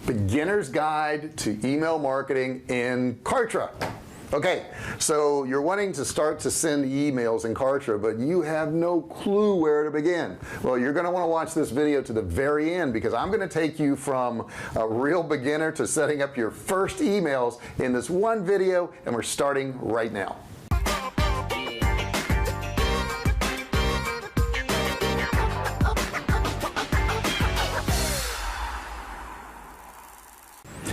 Beginner's Guide to Email Marketing in Kartra. Okay, so you're wanting to start to send emails in Kartra, but you have no clue where to begin. Well, you're going to want to watch this video to the very end, because I'm going to take you from a real beginner to setting up your first emails in this one video, and we're starting right now.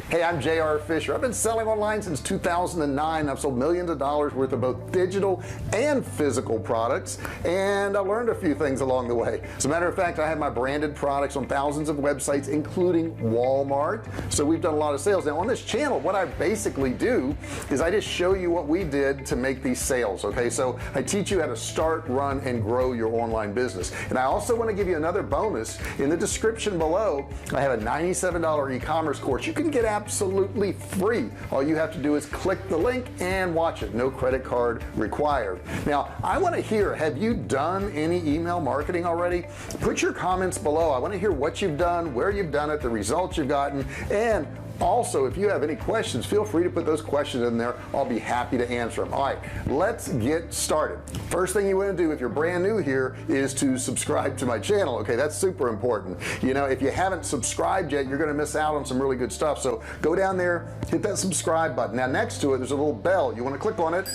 Hey, I'm J.R. Fisher. I've been selling online since 2009. I've sold millions of dollars worth of both digital and physical products, and I learned a few things along the way. As a matter of fact, I have my branded products on thousands of websites, including Walmart. So we've done a lot of sales. Now on this channel, what I basically do is I just show you what we did to make these sales. Okay, so I teach you how to start, run, and grow your online business. And I also want to give you another bonus. In the description below, I have a $97 e-commerce course you can get absolutely free. All you have to do is click the link and watch it. No credit card required. Now I want to hear, have you done any email marketing already? Put your comments below. I want to hear what you've done, where you've done it, the results you've gotten, and also if you have any questions, feel free to put those questions in there. I'll be happy to answer them. All right, let's get started. First thing you want to do if you're brand new here is to subscribe to my channel. Okay, that's super important. You know, if you haven't subscribed yet, you're going to miss out on some really good stuff. So go down there, hit that subscribe button. Now next to it there's a little bell. You want to click on it,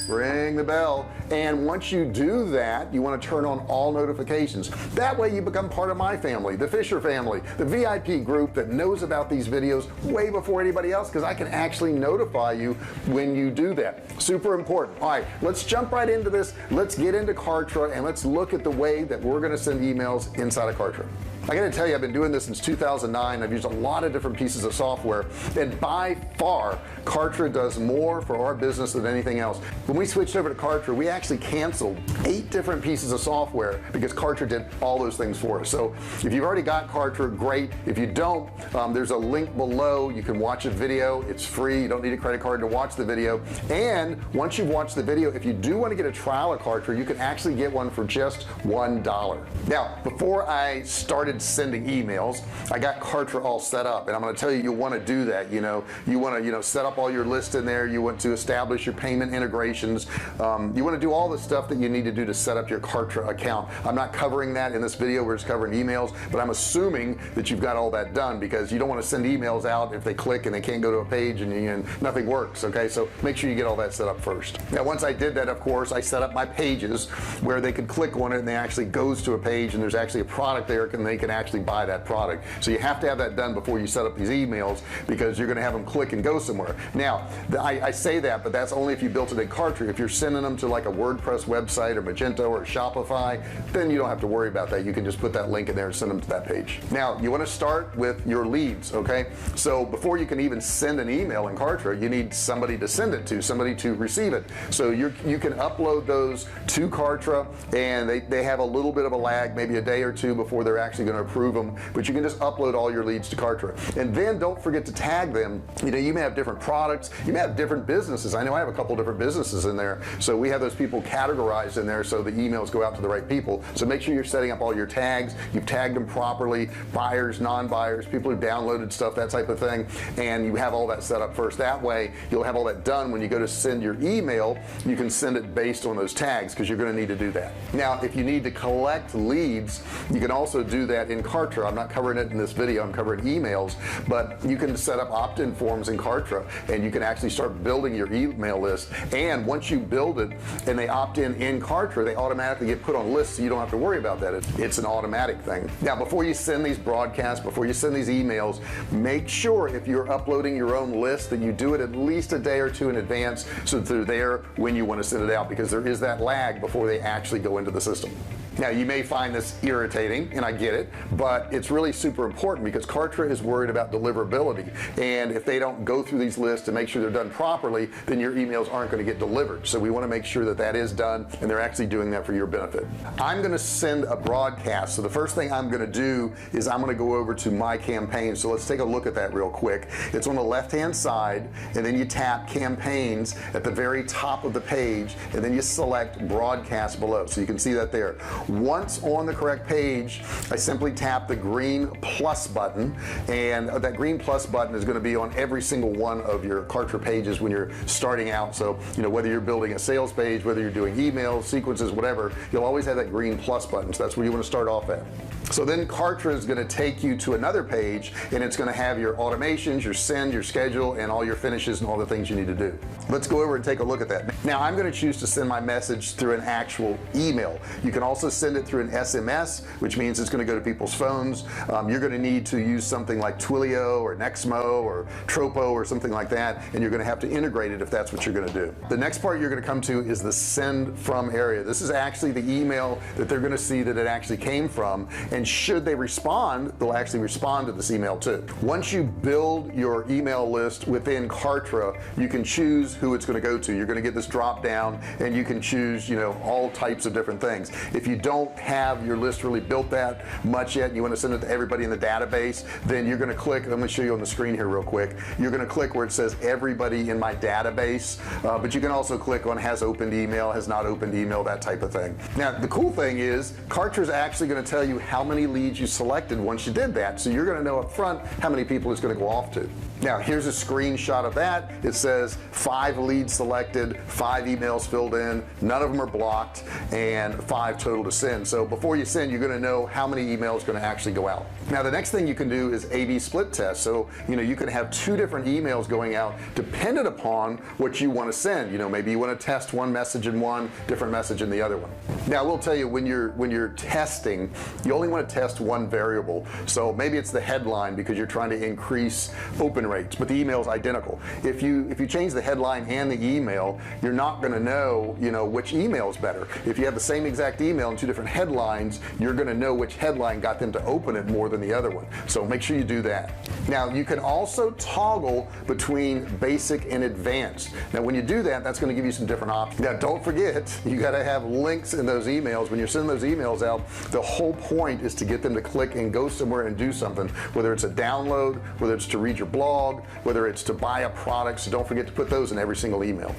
ring the bell, and once you do that, you want to turn on all notifications. That way you become part of my family, the Fisher family, the VIP group that knows about these videos way before anybody else, because I can actually notify you when you do that. Super important. All right, let's jump right into this. Let's get into Kartra and let's look at the way that we're going to send emails inside of Kartra. I gotta tell you, I've been doing this since 2009. I've used a lot of different pieces of software, and by far Kartra does more for our business than anything else. When we switched over to Kartra, we actually canceled 8 different pieces of software because Kartra did all those things for us. So if you've already got Kartra, great. If you don't, there's a link below. You can watch a video. It's free. You don't need a credit card to watch the video. And once you've watched the video, if you do want to get a trial of Kartra, you can actually get one for just $1. Now before I started sending emails, I got Kartra all set up, and I'm going to tell you, you want to do that. You want to set up all your lists in there. You want to establish your payment integrations. You want to do all the stuff that you need to do to set up your Kartra account. I'm not covering that in this video. We're just covering emails, but I'm assuming that you've got all that done, because you don't want to send emails out if they click and they can't go to a page and nothing works. Okay, so make sure you get all that set up first. Now once I did that, of course, I set up my pages where they could click on it and they actually goes to a page and there's actually a product there, and they can actually buy that product. So you have to have that done before you set up these emails, because you're going to have them click and go somewhere. Now I say that, but that's only if you built it in Kartra. If you're sending them to like a WordPress website or Magento or Shopify, then you don't have to worry about that. You can just put that link in there and send them to that page. Now you want to start with your leads. Okay, so before you can even send an email in Kartra, you need somebody to send it to, somebody to receive it. So you can upload those to Kartra, and they have a little bit of a lag, maybe a day or two before they're actually going to approve them, but you can just upload all your leads to Kartra. And then don't forget to tag them. You may have different products, you may have different businesses. I know I have a couple different businesses in there, so we have those people categorized in there so the emails go out to the right people. So make sure you're setting up all your tags, you've tagged them properly, buyers, non-buyers, people who downloaded stuff, that type of thing, and you have all that set up first. That way you'll have all that done. When you go to send your email, you can send it based on those tags, because you're going to need to do that. Now if you need to collect leads, you can also do that in Kartra. I'm not covering it in this video, I'm covering emails, but you can set up opt-in forms in Kartra, and you can actually start building your email list. And once you build it and they opt in Kartra, they automatically get put on lists, so you don't have to worry about that. It's an automatic thing. Now before you send these broadcasts, before you send these emails, make sure if you're uploading your own list that you do it at least a day or two in advance, so that they're there when you want to send it out, because there is that lag before they actually go into the system. Now you may find this irritating, and I get it, but it's really super important, because Kartra is worried about deliverability, and if they don't go through these lists and make sure they're done properly, then your emails aren't going to get delivered. So we want to make sure that that is done, and they're actually doing that for your benefit. I'm going to send a broadcast, so the first thing I'm going to do is I'm going to go over to my campaign. So let's take a look at that real quick. It's on the left hand side, and then you tap campaigns at the very top of the page, and then you select broadcast below, so you can see that there. Once on the correct page, I simply tap the green plus button, and that green plus button is going to be on every single one of your Kartra pages when you're starting out. So whether you're building a sales page, whether you're doing emails, sequences, whatever, you'll always have that green plus button. So that's where you want to start off at. So then Kartra is going to take you to another page, and it's going to have your automations, your send, your schedule, and all your finishes and all the things you need to do. Let's go over and take a look at that. Now I'm going to choose to send my message through an actual email. You can also send it through an SMS, which means it's going to go to people's phones. You're going to need to use something like Twilio or Nexmo or Tropo or something like that, and you're going to have to integrate it if that's what you're going to do. The next part you're going to come to is the send from area. This is actually the email that they're going to see that it actually came from, and should they respond, they'll actually respond to this email too. Once you build your email list within Kartra, you can choose who it's going to go to. You're going to get this drop down, and you can choose all types of different things. If you don't have your list really built that much yet and you want to send it to everybody in the database, then you're going to click, let me show you on the screen here real quick, you're going to click where it says everybody in my database, but you can also click on has opened email, has not opened email, that type of thing. Now the cool thing is Kartra is actually going to tell you how many leads you selected once you did that, so you're going to know up front how many people it's going to go off to. Now here's a screenshot of that. It says 5 leads selected, 5 emails filled in, none of them are blocked, and 5 total to send. So before you send, you're going to know how many emails are going to actually go out. Now the next thing you can do is A/B split test. So you can have 2 different emails going out dependent upon what you want to send. Maybe you want to test one message in one, different message in the other one. Now I will tell you, when you're testing, you only want to test one variable. So maybe it's the headline because you're trying to increase open rates, but the email is identical. If you change the headline and the email, you're not going to know which email is better. If you have the same exact email and 2 different headlines, you're going to know which headline got them to open it more than the other one. So make sure you do that. Now you can also toggle between basic and advanced. Now when you do that, that's going to give you some different options. Now don't forget, you got to have links in those emails. When you're sending those emails out, the whole point is to get them to click and go somewhere and do something, whether it's a download, whether it's to read your blog, whether it's to buy a product. So don't forget to put those in every single email.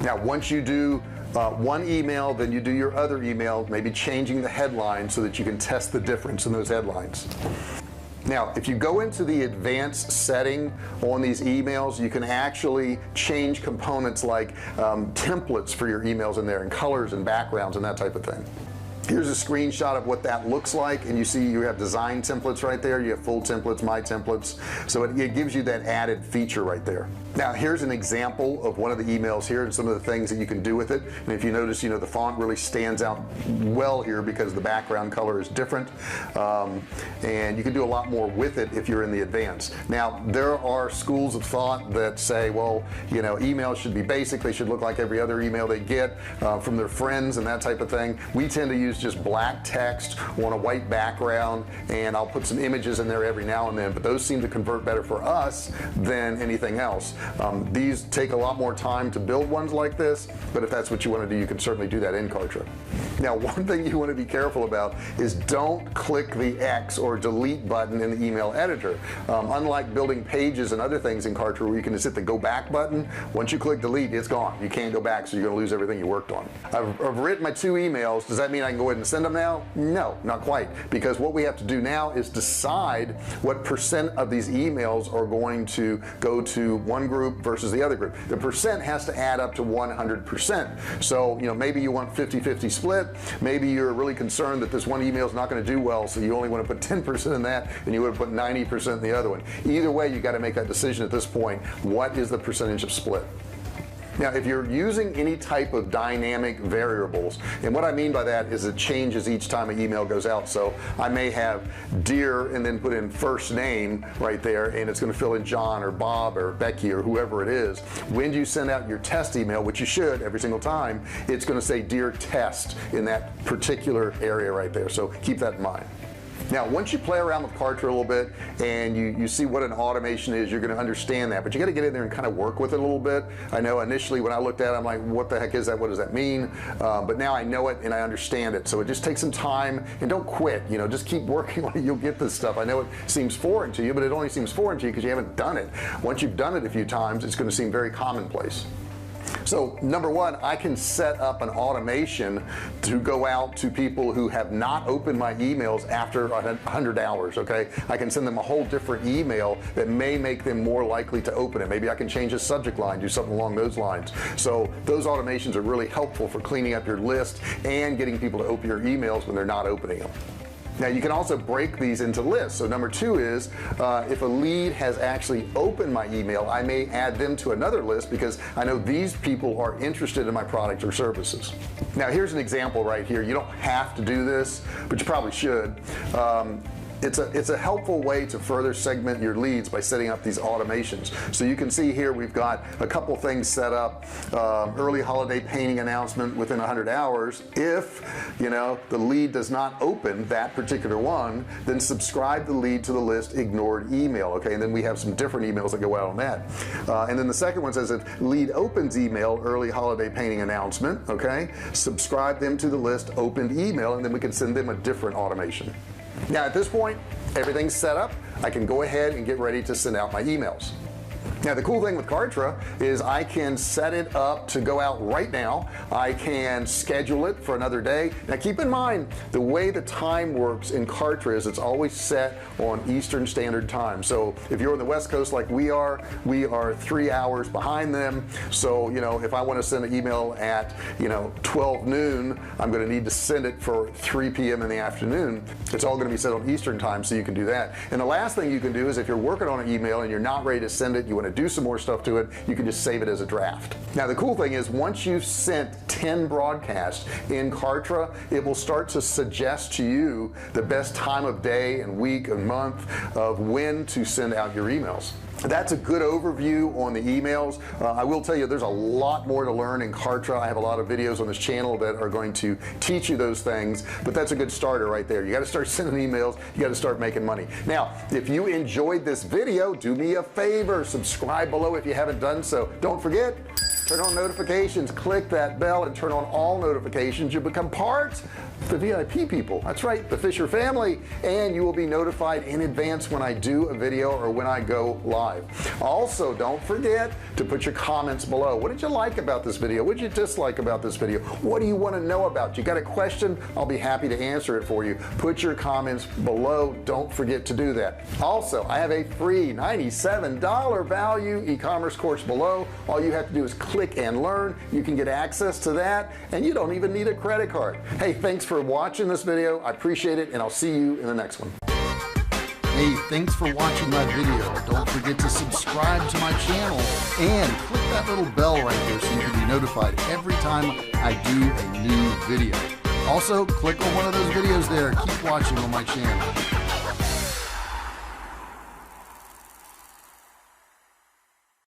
Now once you do one email, then you do your other email, maybe changing the headline so that you can test the difference in those headlines. Now if you go into the advanced setting on these emails, you can actually change components like templates for your emails in there, and colors and backgrounds and that type of thing. Here's a screenshot of what that looks like, and you see you have design templates right there, you have full templates, my templates, so it gives you that added feature right there. Now here's an example of one of the emails here and some of the things that you can do with it. And if you notice, the font really stands out well here because the background color is different, and you can do a lot more with it if you're in the advanced. Now there are schools of thought that say, well, emails should be basic, they should look like every other email they get from their friends and that type of thing. We tend to use just black text on a white background, and I'll put some images in there every now and then, but those seem to convert better for us than anything else. These take a lot more time to build ones like this, but if that's what you want to do, you can certainly do that in Kartra. Now one thing you want to be careful about is don't click the X or delete button in the email editor. Unlike building pages and other things in Kartra where you can just hit the go back button, once you click delete, it's gone. You can't go back, so you're going to lose everything you worked on. I've written my 2 emails. Does that mean I can go ahead and send them now? No, not quite, because what we have to do now is decide what percent of these emails are going to go to one group versus the other group. The percent has to add up to 100%. So maybe you want 50-50 split, maybe you're really concerned that this one email is not going to do well, so you only want to put 10% in that and you would put 90% in the other one. Either way, you got to make that decision at this point. What is the percentage of split? Now if you're using any type of dynamic variables, and what I mean by that is it changes each time an email goes out. So I may have dear and then put in first name right there, and it's going to fill in John or Bob or Becky or whoever it is. When you send out your test email, which you should every single time, it's going to say dear test in that particular area right there, so keep that in mind. Now once you play around with Kartra a little bit and you see what an automation is, you're going to understand that, but you got to get in there and kind of work with it a little bit. I know initially when I looked at it, I'm like, what the heck is that, what does that mean? But now I know it and I understand it, so it just takes some time, and don't quit, just keep working on it. You'll get this stuff. I know it seems foreign to you, but it only seems foreign to you because you haven't done it. Once you've done it a few times, it's going to seem very commonplace. So number one, I can set up an automation to go out to people who have not opened my emails after 100 hours. Okay, I can send them a whole different email that may make them more likely to open it. Maybe I can change the subject line, do something along those lines. So those automations are really helpful for cleaning up your list and getting people to open your emails when they're not opening them. Now you can also break these into lists. So number two is if a lead has actually opened my email, I may add them to another list because I know these people are interested in my product or services. Now here's an example right here. You don't have to do this, but you probably should. It's a helpful way to further segment your leads by setting up these automations. So you can see here we've got a couple things set up. Early holiday painting announcement within 100 hours. If the lead does not open that particular one, then subscribe the lead to the list ignored email. Okay, and then we have some different emails that go out on that. And then the second one says if lead opens email early holiday painting announcement, okay, subscribe them to the list opened email, and then we can send them a different automation. Now at this point everything's set up. I can go ahead and get ready to send out my emails. Now the cool thing with Kartra is I can set it up to go out right now. I can schedule it for another day. Now keep in mind the way the time works in Kartra is it's always set on Eastern Standard Time. So if you're on the West Coast like we are 3 hours behind them. So if I want to send an email at 12 noon, I'm going to need to send it for 3 p.m. in the afternoon. It's all going to be set on Eastern Time, so you can do that. And the last thing you can do is if you're working on an email and you're not ready to send it, you want to do some more stuff to it, you can just save it as a draft. Now the cool thing is once you've sent 10 broadcasts in Kartra, it will start to suggest to you the best time of day and week and month of when to send out your emails. That's a good overview on the emails. I will tell you there's a lot more to learn in Kartra. I have a lot of videos on this channel that are going to teach you those things, but that's a good starter right there. You got to start sending emails, you got to start making money. Now if you enjoyed this video, do me a favor, subscribe below if you haven't done so. Don't forget, turn on notifications, click that bell and turn on all notifications. You become part of the VIP people. That's right, the Fisher family, and you will be notified in advance when I do a video or when I go live. Also don't forget to put your comments below. What did you like about this video? What did you dislike about this video? What do you want to know about? You got a question? I'll be happy to answer it for you. Put your comments below. Don't forget to do that. Also, I have a free $97 value e-commerce course below. All you have to do is click and learn. You can get access to that and you don't even need a credit card. Hey, thanks for watching this video. I appreciate it, and I'll see you in the next one. Hey, thanks for watching my video. Don't forget to subscribe to my channel and click that little bell right there so you can be notified every time I do a new video. Also, click on one of those videos there. Keep watching on my channel.